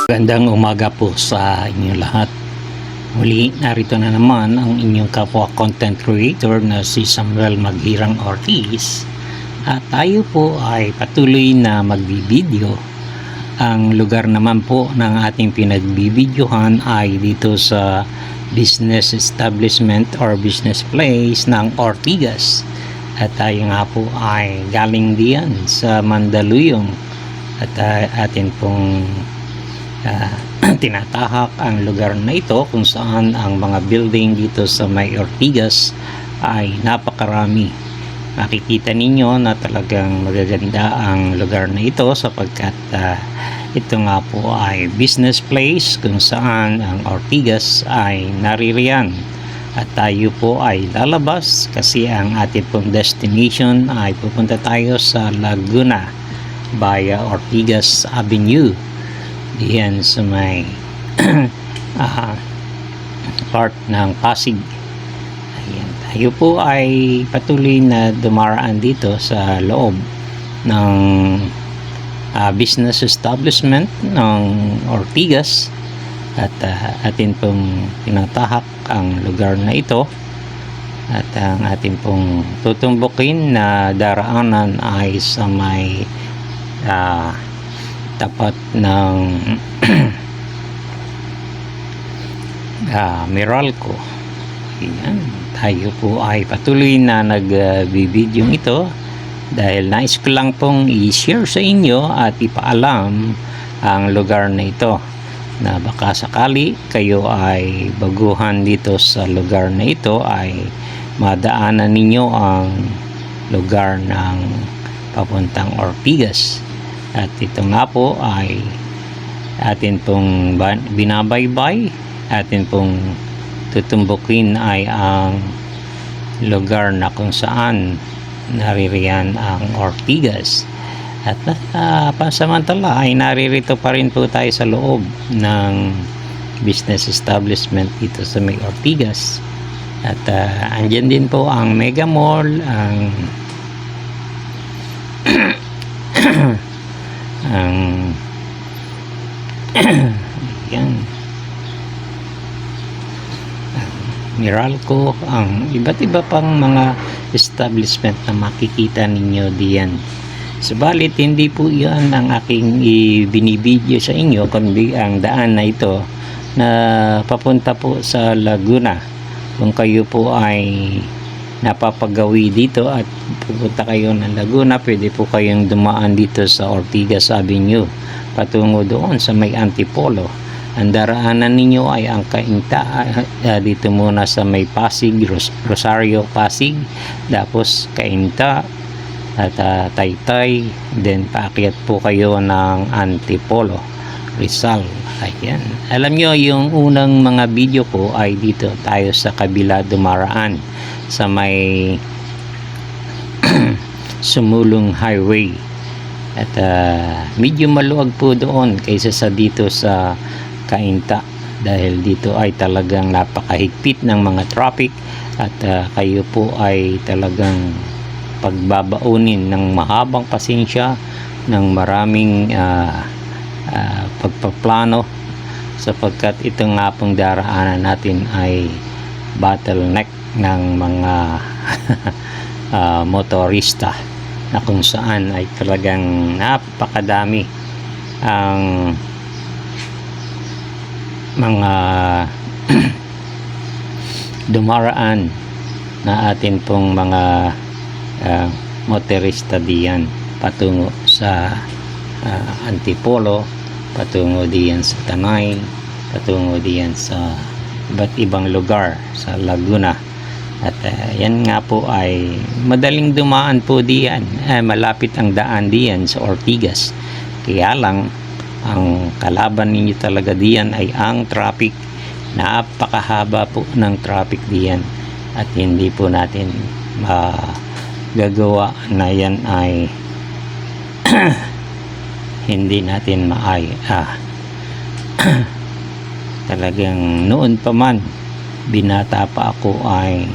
Gandang umaga po sa inyo lahat. Muli, narito na naman ang inyong kapwa content creator na si Samuel Maghirang Ortiz. At tayo po ay patuloy na magbibideo. Ang lugar naman po ng ating pinagbibidyohan ay dito sa business establishment or business place ng Ortigas. At tayo nga po ay galing diyan sa Mandaluyong. At atin pong tinatahak ang lugar na ito kung saan ang mga building dito sa may Ortigas ay napakarami. Makikita ninyo na talagang magaganda ang lugar na ito sapagkat ito nga po ay business place kung saan ang Ortigas ay naririyan. At tayo po ay lalabas kasi ang ating pong destination ay pupunta tayo sa Laguna via Ortigas Avenue. Diyan sa may part ng Pasig. Ayan, tayo po ay patuloy na dumaraan dito sa loob ng business establishment ng Ortigas at atin pong tinatahak ang lugar na ito at ang atin pong tutumbukin na daraanan ay sa may tapat ng Meralco. Ayan, tayo po ay patuloy na nagbibideo ito dahil nais ko lang pong i-share sa inyo at ipaalam ang lugar na ito na baka sakali kayo ay baguhan dito sa lugar na ito ay madaanan ninyo ang lugar ng papuntang Ortigas. At ito nga po ay atin pong binabaybay, atin pong tutumbukin ay ang lugar na kung saan naririyan ang Ortigas. At pansamantala ay naririto pa rin po tayo sa loob ng business establishment dito sa may Ortigas. At andyan din po ang Mega Mall, ang yan Meralco, ang iba't iba pang mga establishment na makikita ninyo diyan. Subalit hindi po yan ang aking ibinibideo sa inyo kundi ang daan na ito na papunta po sa Laguna. Kung kayo po ay napapagawi dito at pupunta kayo ng Laguna, pwede po kayong dumaan dito sa Ortigas Avenue patungo doon sa may Antipolo. Ang daraanan ninyo ay ang Cainta, dito muna sa may Pasig, Rosario, Pasig, tapos Cainta at Taytay, then paakyat po kayo ng Antipolo, Rizal. Ayan. Alam nyo, yung unang mga video ko ay dito tayo sa kabila dumaraan sa may Sumulong Highway at medyo maluwag po doon kaysa sa dito sa Cainta dahil dito ay talagang napakahigpit ng mga traffic at kayo po ay talagang pagbabaunin ng mahabang pasensya ng maraming pagpaplano sapagkat ito nga pong daraanan natin ay bottleneck ng mga motorista na kung saan ay talagang napakadami ang mga dumaraan na atin pong mga motorista diyan patungo sa Antipolo, patungo diyan sa Tanay, patungo diyan sa iba't ibang lugar sa Laguna. At yan nga po ay madaling dumaan po diyan, malapit ang daan diyan sa Ortigas. Kaya lang ang kalaban ninyo talaga diyan ay ang traffic. Napakahaba po ng traffic diyan at hindi po natin magagawa na yan ay hindi natin talagang noon pa man binata pa ako ay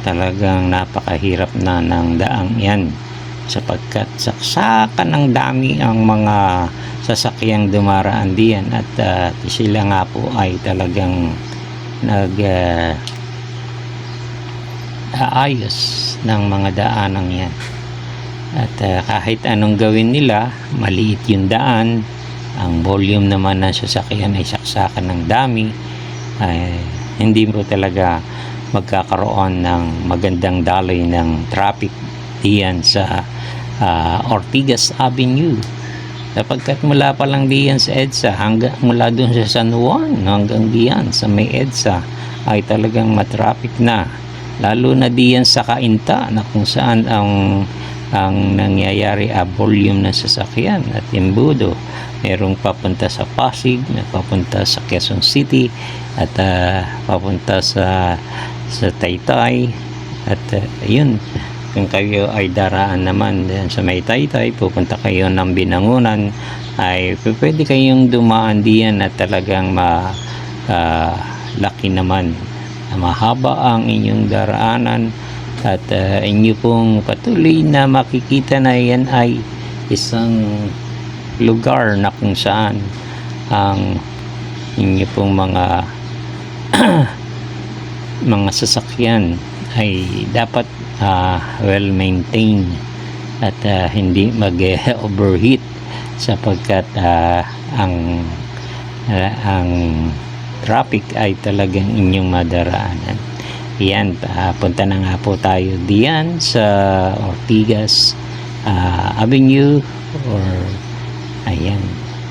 talagang napakahirap na ng daang yan sapagkat saksakan ng dami ang mga sasakyang dumaraan diyan at sila nga po ay talagang aayos ng mga daanang yan. At kahit anong gawin nila, maliit yung daan, ang volume naman ng sasakyan ay saksakan ng dami, ay hindi mo talaga magkakaroon ng magandang daloy ng traffic diyan sa Ortigas Avenue, sapagkat mula pa lang diyan sa EDSA mula dun sa San Juan hanggang diyan sa may EDSA ay talagang matraffic na, lalo na diyan sa Cainta na kung saan ang nangyayari volume ng sasakyan at imbudo. Merong papunta sa Pasig, may papunta sa Quezon City, at papunta sa Taytay. At yun, kung kayo ay daraan naman sa may Taytay, pupunta kayo ng Binangonan, ay pwede kayong dumaan diyan at talagang laki naman, mahaba ang inyong daraanan. At inyo pong patuloy na makikita na yan ay isang lugar na kung saan ang inyo pong mga mga sasakyan ay dapat well maintained at hindi mag-overheat, sapagkat ang traffic ay talagang inyong madaraanan. Yan, punta na nga po tayo diyan sa Ortigas Avenue, or ayan,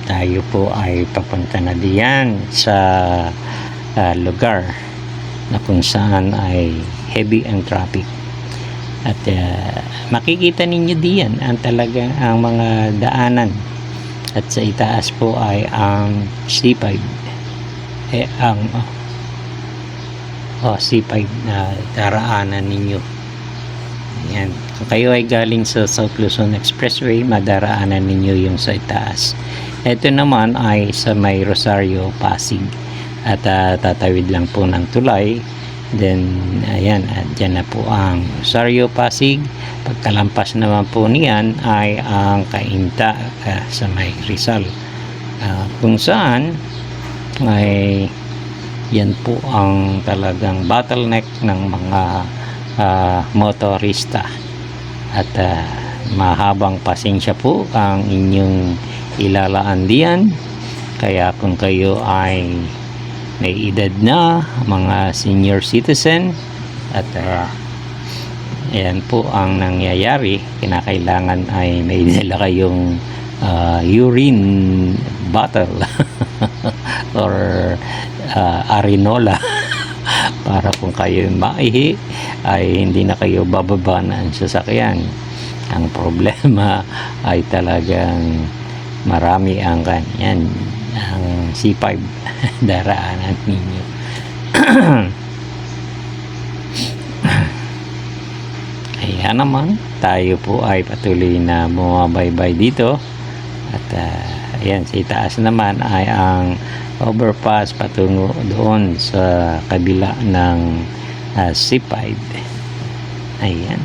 tayo po ay papunta na diyan sa lugar na kung saan ay heavy ang traffic. At makikita ninyo diyan ang talagang ang mga daanan, at sa itaas po ay ang C5, C5 na daraanan ninyo. Ayan. Kung kayo ay galing sa South Luzon Expressway, madaraanan ninyo yung sa itaas. Ito naman ay sa may Rosario, Pasig, at tatawid lang po ng tulay. Then ayan, at dyan na po ang Rosario, Pasig. Pagkalampas naman po niyan ay ang Cainta sa may Rizal, kung saan ay yan po ang talagang bottleneck ng mga motorista. At mahabang pasensya po ang inyong ilalaan diyan. Kaya kung kayo ay may edad na, mga senior citizen, at yan po ang nangyayari, kinakailangan ay may dala kayong urine bottle or arinola para kung kayo maihi ay hindi na kayo bababa ng sasakyan. Ang problema ay talagang marami ang ganyan, ang C5 daraanan ninyo. Kaya naman tayo po ay patuloy na bumabaybay dito. At ayan, sa itaas naman ay ang overpass patungo doon sa kabila ng C5. Ayan.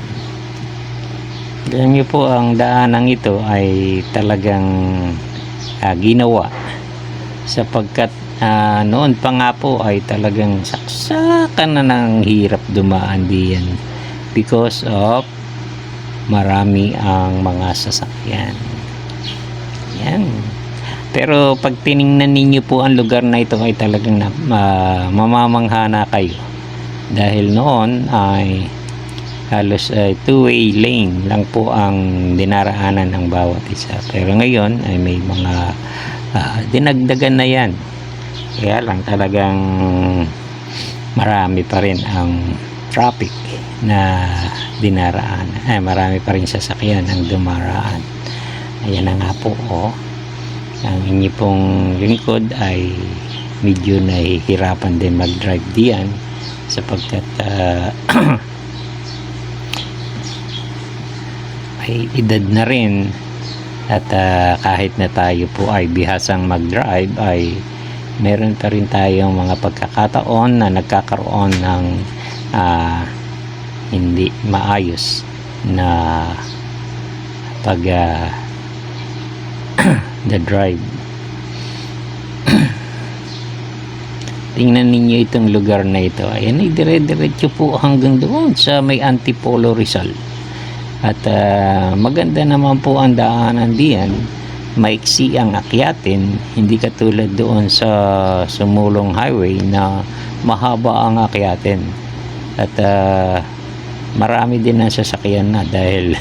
Ganyan nyo po, ang daanang ito ay talagang ginawa sapagkat noon pa nga po ay talagang saksakan na ng hirap dumaan diyan because of marami ang mga sasakyan. Yan. Pero pag tiningnan ninyo po ang lugar na ito ay talagang mamamangha na kayo, dahil noon ay halos two-way lane lang po ang dinaraanan ng bawat isa, pero ngayon ay may mga dinagdagan na yan. Kaya lang talagang marami pa rin ang traffic na dinaraanan, marami pa rin sasakyan ang dumaraan. Ayan na nga po, ang inyo pong lingkod ay medyo nahihirapan din mag-drive diyan sapagkat ay edad na rin. At kahit na tayo po ay bihasang mag-drive, ay meron pa rin tayong mga pagkakataon na nagkakaroon ng hindi maayos na pag the drive. Tingnan ninyo itong lugar na ito. Ayan, ay dire-diretso po hanggang doon sa may Antipolo Rizal. At maganda naman po ang daanan diyan. Maiksi ang akyatin, hindi katulad doon sa Sumulong Highway na mahaba ang akyatin. At marami din ang sasakyan na dahil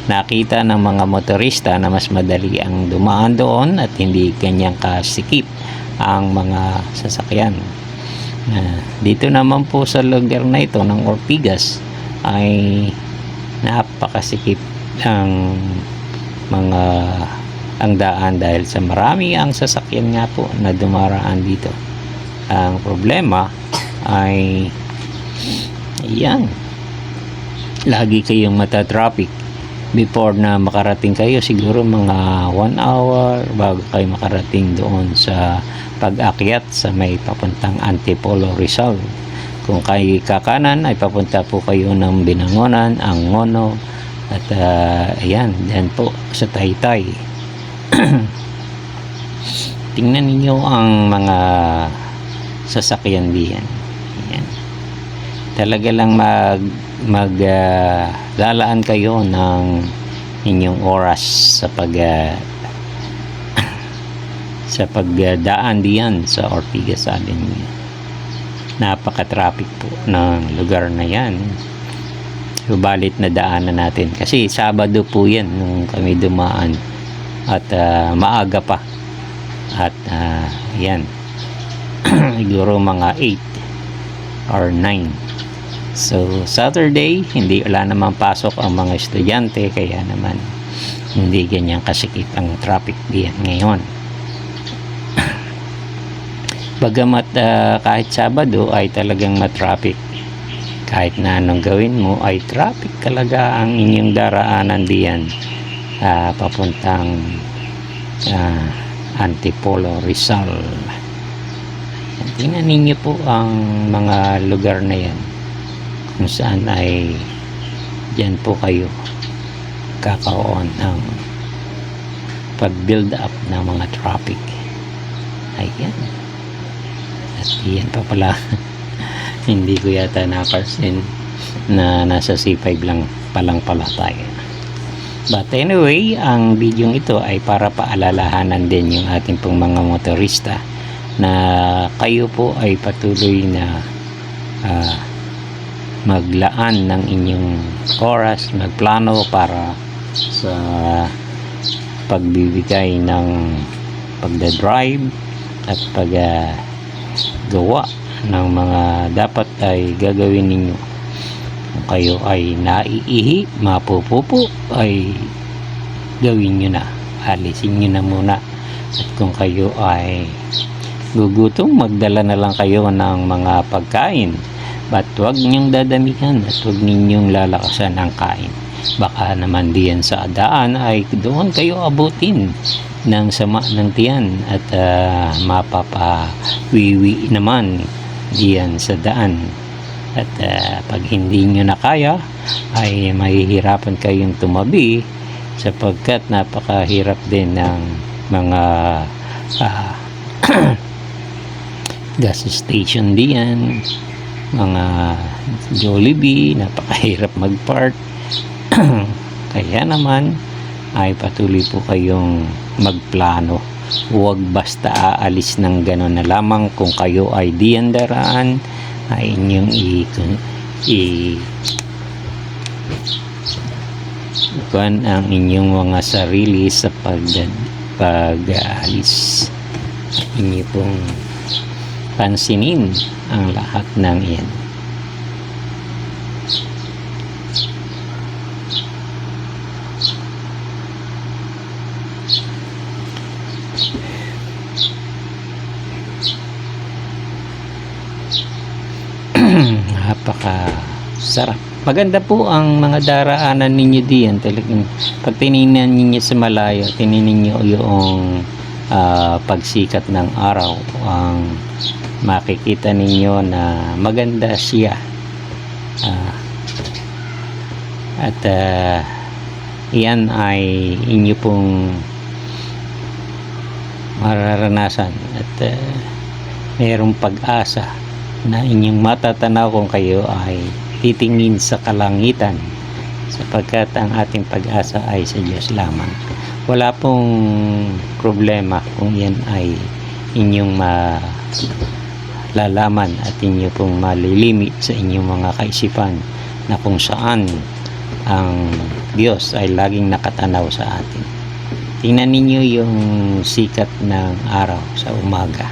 nakita ng mga motorista na mas madali ang dumaan doon at hindi ganyang kasikip ang mga sasakyan. Dito naman po sa lugar na ito ng Ortigas ay napakasikip ang mga ang daan dahil sa marami ang sasakyan nga po na dumaraan dito. Ang problema ay yan, lagi kayong matatraffic before na makarating kayo, siguro mga 1 hour bago kayo makarating doon sa pag-akyat sa may papuntang Antipolo Rizal. Kung kayo kakanan ay papunta po kayo ng Binangonan, Angono at ayan, yan po sa Taytay. Tingnan ninyo ang mga sasakyan diyan. Ayan. Talaga lang lalaan kayo ng inyong oras sa pagdaan diyan sa Ortigas Avenue. Napaka-traffic po ng lugar na yan. Subalit na daanan natin kasi Sabado po yan nung kami dumaan at maaga pa at yan siguro mga 8 or 9. So Saturday wala naman pasok ang mga estudyante, kaya naman hindi ganyan kasikip ang traffic diyan ngayon. Bagamat kahit Sabado ay talagang matraffic, kahit na anong gawin mo ay traffic talaga ang inyong daraanan diyan papuntang Antipolo Rizal. Tingnan ninyo po ang mga lugar na yan kung saan ay dyan po kayo kakaroon ng pag-build up ng mga traffic. Ayan. At yan pa pala hindi ko yata napansin na nasa C5 lang palang pala tayo. But anyway, ang video ito ay para paalalahanan din yung ating pong mga motorista na kayo po ay patuloy na maglaan ng inyong oras, magplano para sa pagbibigay ng pagdadrive at paggawa ng mga dapat ay gagawin ninyo. Kung kayo ay naiihi, mapupupo, ay gawin nyo na, alisin nyo na muna. At kung kayo ay gugutom, magdala na lang kayo ng mga pagkain. But huwag ninyong dadamihan at huwag ninyong lalakasan ang kain. Baka naman diyan sa daan ay doon kayo abutin ng sama ng tiyan at mapapawiwi naman diyan sa daan. At pag hindi nyo na kaya ay mahihirapan kayong tumabi sapagkat napakahirap din ng mga gas station diyan, mga Jollibee, napakahirap mag-park. Kaya naman ay patuloy po kayong magplano. Huwag basta aalis ng gano'n na lamang. Kung kayo ay diyan daraan ay inyong ikuan ang inyong mga sarili sa pag-aalis. Inyo pong pansinin ang lahat ng iyan. Napaka sarap. Maganda po ang mga daraanan ninyo diyan. Talagang pag tinignan ninyo sa malayo, tinignan ninyo yung pagsikat ng araw, ang makikita ninyo na maganda siya. At Iyan ay inyo pong mararanasan at mayroong pag-asa na inyong matatanaw kung kayo ay titingin sa kalangitan, sapagkat ang ating pag-asa ay sa Diyos lamang. Wala pong problema kung yan ay inyong malalaman at inyo pong malilimit sa inyong mga kaisipan na kung saan ang Diyos ay laging nakatanaw sa atin. Tingnan ninyo yung sikat ng araw sa umaga.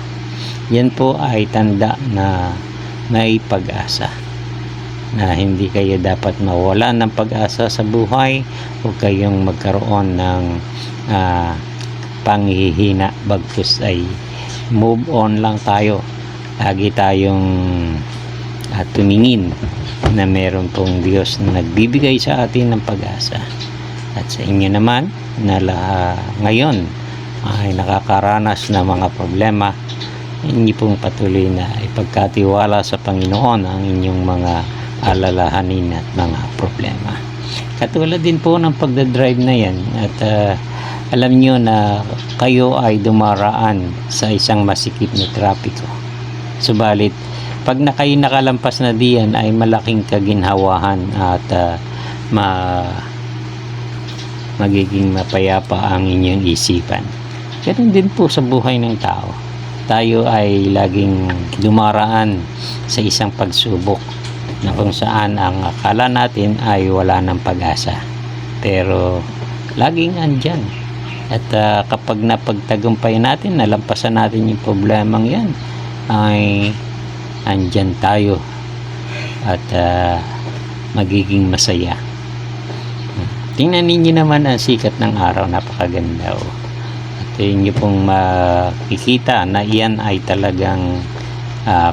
Yan po ay tanda na may pag-asa, na hindi kayo dapat mawala ng pag-asa sa buhay. Huwag kayong magkaroon ng panghihina, bagkus ay move on lang tayo. Lagi tayong tumingin na meron pong Diyos na nagbibigay sa atin ng pag-asa. At sa inyo naman na ngayon ay nakakaranas ng mga problema, inyo pong patuloy na ipagkatiwala sa Panginoon ang inyong mga alalahanin at mga problema. Katulad din po ng pagdadrive na yan, at alam nyo na kayo ay dumaraan sa isang masikip na trapiko. Subalit, pag kayo nakalampas na diyan ay malaking kaginhawahan at magiging mapayapa ang inyong isipan. Ganun din po sa buhay ng tao. Tayo ay laging dumaraan sa isang pagsubok na kung saan ang akala natin ay wala ng pag-asa, pero laging andyan. At kapag napagtagumpay natin, nalampasan natin yung problemang yan, ay andyan tayo at magiging masaya. Tingnan ninyo naman ang sikat ng araw, napakaganda. At inyo pong makikita na iyan ay talagang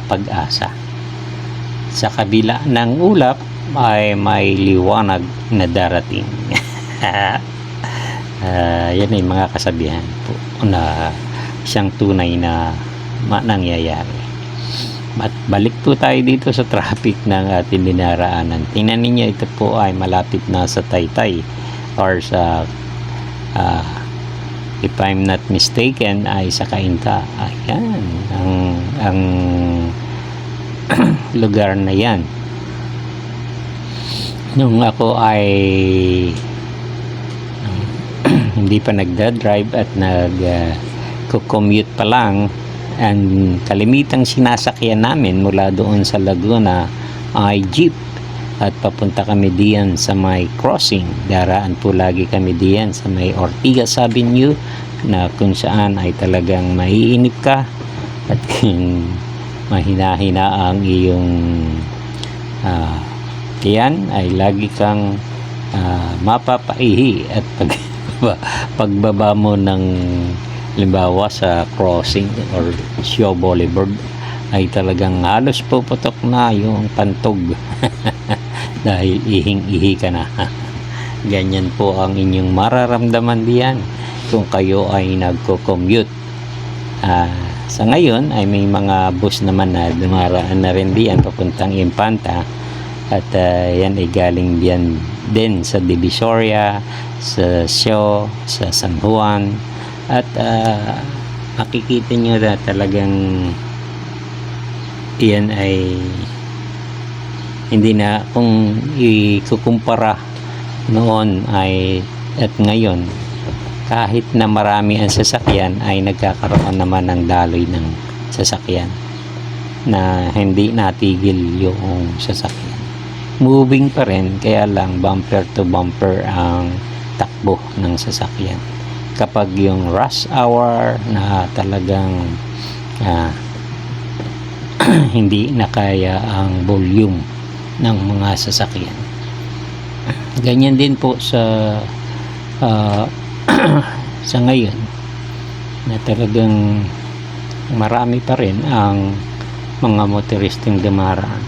pag-asa. Sa kabila ng ulap ay may liwanag na darating. Yan ay mga kasabihan po na siyang tunay na nangyayari. At balik po tayo dito sa traffic ng ating dinaraanan. Tingnan ninyo, ito po ay malapit na sa Taytay, or sa if I'm not mistaken ay sa Cainta. Ayan ang lugar na yan. Nung ako ay hindi pa nagda-drive at nag-commute pa lang, ang kalimitang sinasakyan namin mula doon sa Laguna ay jeep, at papunta kami diyan sa may crossing. Daraan po lagi kami diyan sa may Ortigas Avenue, na kung saan ay talagang maiinip ka at mahina-hina ang iyong tiyan, ay lagi kang mapapaihi. At pagbaba mo ng halimbawa sa crossing or Shaw Boulevard ay talagang halos puputok na yung pantog dahil ihing-ihi ka na. Ganyan po ang inyong mararamdaman diyan kung kayo ay nagko-commute. Sa ngayon ay may mga bus naman na dumaraan na rin diyan papuntang Infanta, at yan ay galing diyan din sa Divisoria, sa Shaw, sa San Juan. At makikita nyo na talagang iyan ay hindi na, kung ikukumpara noon ay at ngayon, kahit na marami ang sasakyan ay nagkakaroon naman ng daloy ng sasakyan na hindi natigil yung sasakyan. Moving pa rin, kaya lang bumper to bumper ang takbo ng sasakyan. Kapag yung rush hour na talagang hindi na kaya ang volume ng mga sasakyan. Ganyan din po sa sa ngayon, na talagang marami pa rin ang mga motoristang dumaraan.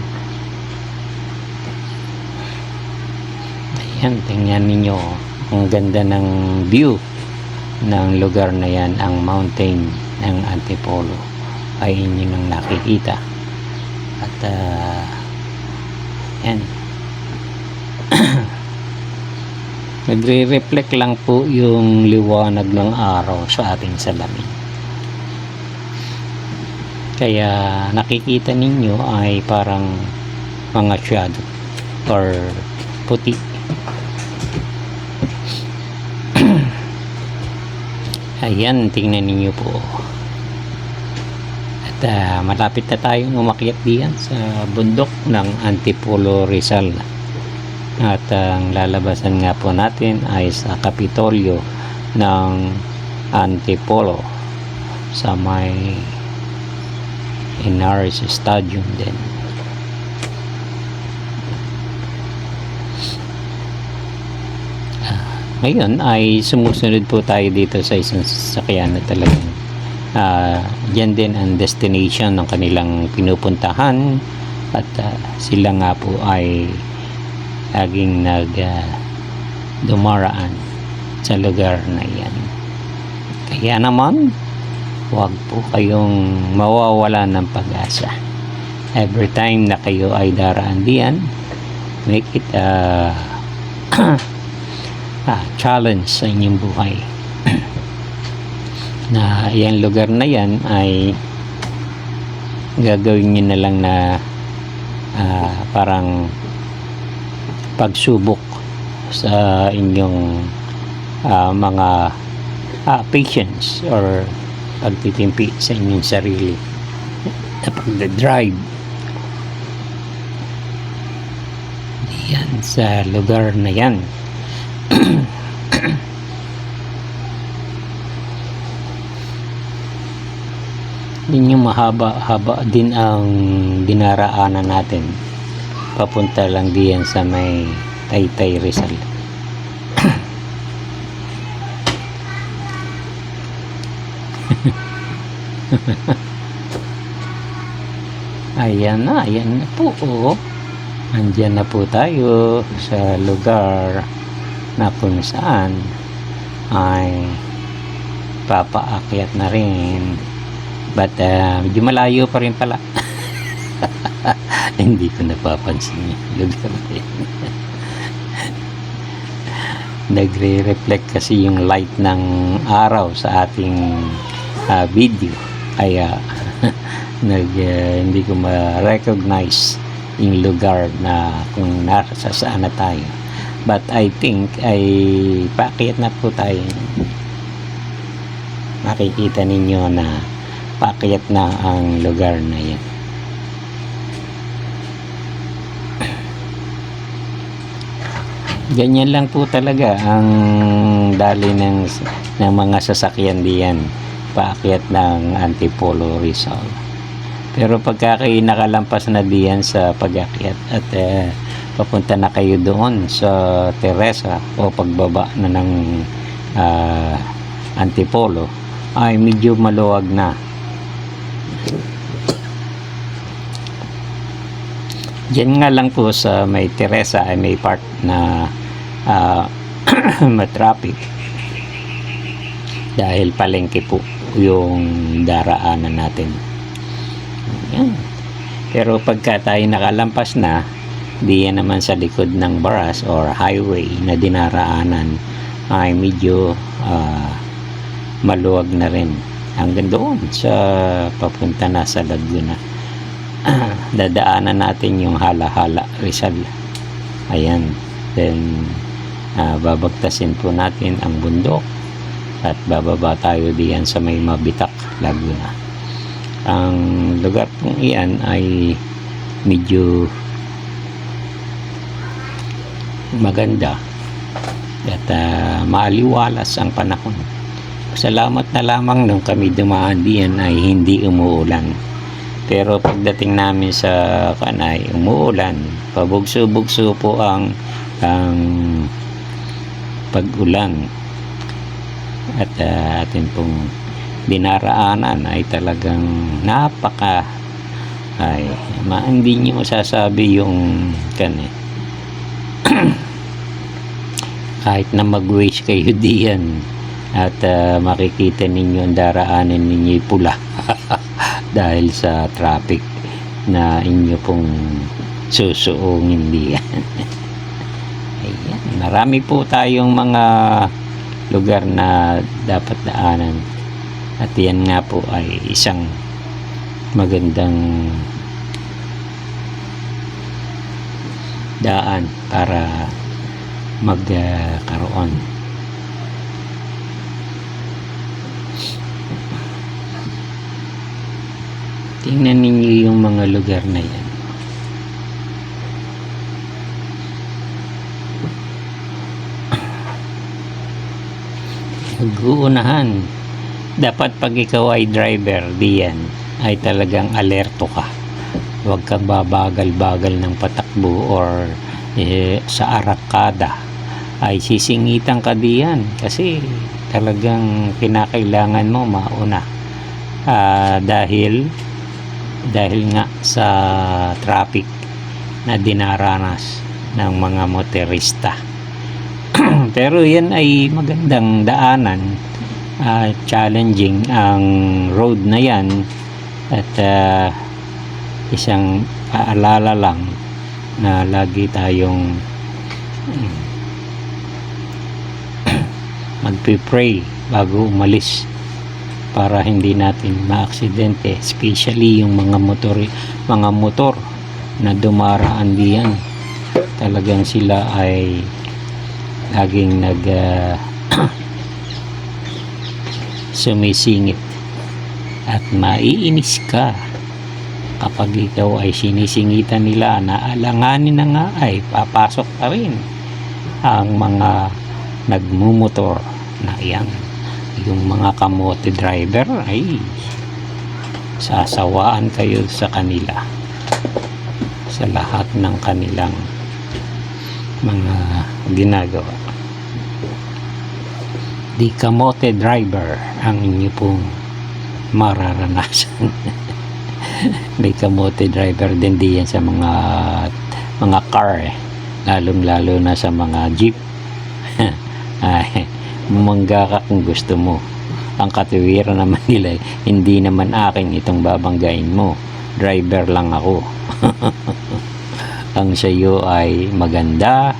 Ayan, tingnan ninyo ang ganda ng view ng lugar na yan. Ang mountain ng Antipolo ay inyo nang nakikita. At yan nagre-reflect lang po yung liwanag ng araw sa ating salamin. Kaya nakikita ninyo ay parang mga shadow or puti. Ayan, tingnan ninyo po. At malapit na tayong umakyat diyan sa bundok ng Antipolo, Rizal. At ang lalabasan nga po natin ay sa Kapitolyo ng Antipolo sa may Inaris Stadium din. Ngayon ay sumusunod po tayo dito sa isang sasakyan na talagang dyan din ang destination ng kanilang pinupuntahan at sila nga po ay laging dumaraan sa lugar na yan. Kaya naman huwag po kayong mawawala ng pag-asa. Every time na kayo ay daraan diyan, make it challenge sa inyong buhay. Na yung lugar na yan ay gagawin nyo na lang na parang pagsubok sa inyong mga patience or pagtitimpi sa inyong sarili na pagdadrive yan sa lugar na yan. Hindi nyo mahaba-haba din ang dinaraanan natin papunta lang diyan sa may Taytay, Rizal. Ayan na po, oh. Andyan na po tayo sa lugar na kung saan ay papaakyat na rin, but medyo malayo pa rin pala. Hindi ko napapansin yung lugar na yun. Nagre-reflect kasi yung light ng araw sa ating video, kaya hindi ko ma-recognize yung lugar na kung nasa saan na tayo. But I think ay paakyat na po tayo. Makikita ninyo na paakyat na ang lugar na yan. Ganyan lang po talaga ang dali ng mga sasakyan diyan, paakyat ng Antipolo, Rizal. Pero pagka kayo nakalampas na diyan sa pag-akyat at papunta na kayo doon sa Teresa o pagbaba na ng Antipolo, ay medyo maluwag na. Diyan nga lang po sa may Teresa ay may part na matraffic dahil palengke po yung daraanan natin. Yan. Pero pagka tayo nakalampas na, diyan naman sa likod ng baras or highway na dinaraanan ay medyo maluwag na rin hanggang doon sa papunta na sa Laguna. Dadaanan natin yung Hala-Hala, Rizal. Ayan. Then babagtasin po natin ang bundok at bababa tayo diyan sa may Mabitak, Laguna. Ang lugar pong iyan ay medyo maganda at maaliwalas ang panahon. Salamat na lamang nung kami dumaan diyan ay hindi umuulan. Pero pagdating namin sa kanay, umuulan. Pabugso-bugso po ang pag-ulan. At atin pong dinaraanan ay talagang hindi nyo masasabi yung kahit na mag-waste kayo diyan at makikita ninyo ang daraanan ninyo pula dahil sa traffic na inyo pong susuungin diyan. Ayan, marami po tayong mga lugar na dapat daanan. At yan nga po ay isang magandang daan para magkaroon. Tingnan ninyo yung mga lugar na yan. Mag-uunahan. Dapat pag ikaw ay driver, diyan ay talagang alerto ka. Huwag kang babagal-bagal ng patakbo or sa arakada ay sisingitan ka diyan kasi talagang kinakailangan mo mauna. Dahil nga sa traffic na dinaranas ng mga motorista. Pero yan ay magandang daanan, challenging ang road na yan, at isang paalala lang na lagi tayong magpipray bago umalis para hindi natin maaksidente, especially yung mga motor na dumaraan diyan. Talagang sila ay laging sumisingit at maiinis ka kapag ikaw ay sinisingitan nila na alanganin na nga ay papasok pa rin ang mga nagmumotor na yan. Yung mga kamote driver ay sasawaan kayo sa kanila sa lahat ng kanilang mga ginagawa. Di kamote driver ang inyo pong mararanasan. May kamote driver din diyan sa mga car, lalong-lalo na sa mga jeep. Ay, mumangga ka kung gusto mo. Ang katuwiran naman nila, hindi naman akin itong babanggain mo, driver lang ako. Ang sayo ay maganda,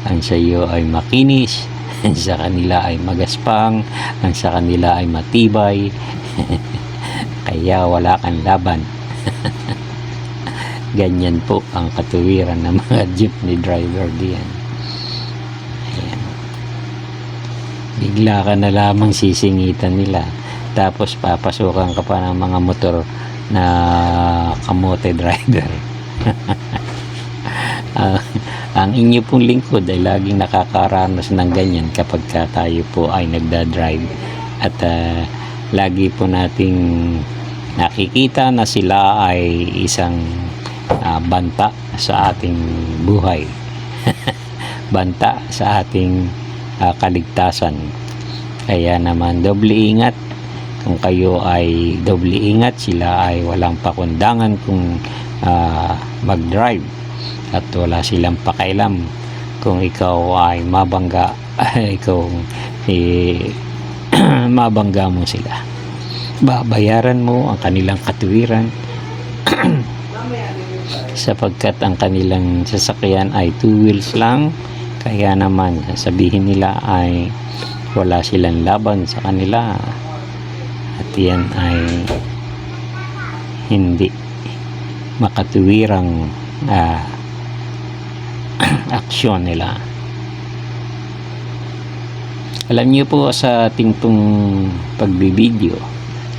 ang sayo ay makinis, ang sa kanila ay magaspang, ang sa kanila ay matibay. Kaya wala kang laban. Ganyan po ang katuwiran ng mga jeepney driver diyan. Ayan. Bigla ka na lamang sisingitan nila, tapos papasukan ka pa ng mga motor na kamote driver. Ang inyo pong lingkod ay laging nakakaranas ng ganyan kapag tayo po ay nagdadrive, at lagi po nating nakikita na sila ay isang banta sa ating buhay. Banta sa ating kaligtasan. Kaya naman doble ingat. Kung kayo ay doble ingat, sila ay walang pakundangan kung mag-drive, at wala silang pakailam kung ikaw ay mabangga, mabangga mo sila. Babayaran mo ang kanilang katuwiran sapagkat ang kanilang sasakyan ay 2 wheels lang. Kaya naman sasabihin nila ay wala silang laban sa kanila, at yan ay hindi makatuwirang aksyon nila. Alam niyo po, sa ating pong pagbibideo,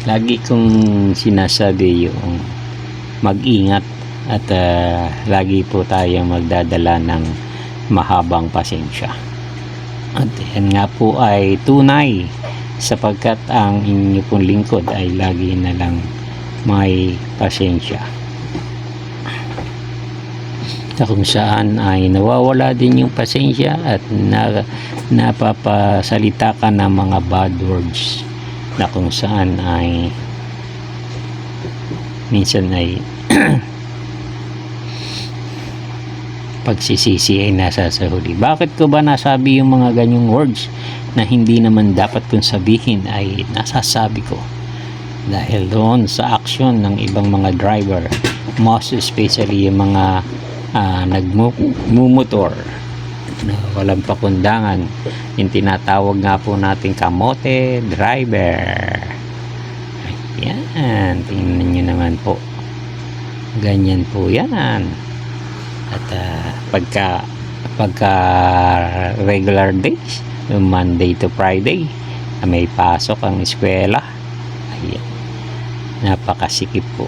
lagi kong sinasabi yung mag-ingat, at lagi po tayong magdadala ng mahabang pasensya. At yan nga po ay tunay, sapagkat ang inyo pong lingkod ay lagi na lang may pasensya, na kung saan ay nawawala din yung pasensya at napapasalita ka ng mga bad words, na kung saan ay minsan ay pagsisisi ay nasa sa huli. Bakit ko ba nasabi yung mga ganyang words na hindi naman dapat kong sabihin, ay nasasabi ko dahil doon sa action ng ibang mga driver, most especially yung mga nagmumotor na walang pakundangan, yung tinatawag nga po natin kamote driver. Ayan, tingnan nyo naman po, ganyan po yan. At pagka regular days, yung Monday to Friday, may pasok ang eskwela, ayan, napakasikip po.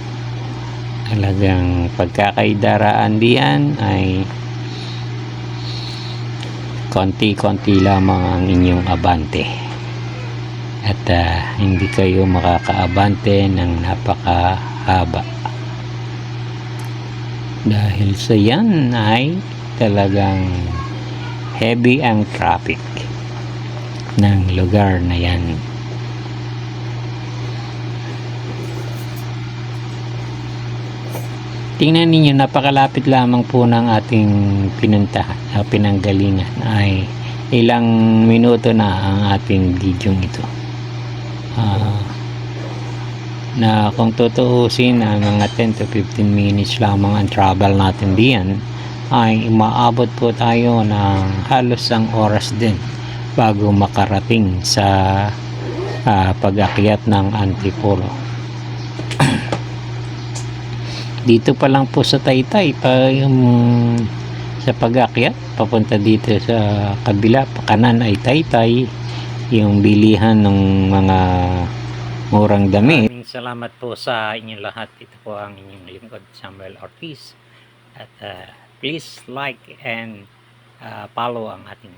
Talagang pagkakaidaraan diyan ay konti-konti lamang ang inyong abante, at hindi kayo makakaabante ng napakahaba, dahil sa yan ay talagang heavy ang traffic ng lugar na yan. Tingnan ninyo, napakalapit lamang po ng ating pinuntahan, pinanggalingan, ay ilang minuto na ang ating video ito. Na kung tutuusin, mga 10 to 15 minutes lamang ang travel natin diyan, ay maabot po tayo ng halos ang oras din bago makarating sa pag-akyat ng Antipolo. Dito pa lang po sa Taytay, sa pag-akyat papunta dito sa kabila, kanan ay Taytay, yung bilihan ng mga murang damit. Maraming salamat po sa inyong lahat. Ito po ang inyong lingkod, Samuel Ortiz, at please like and follow ang ating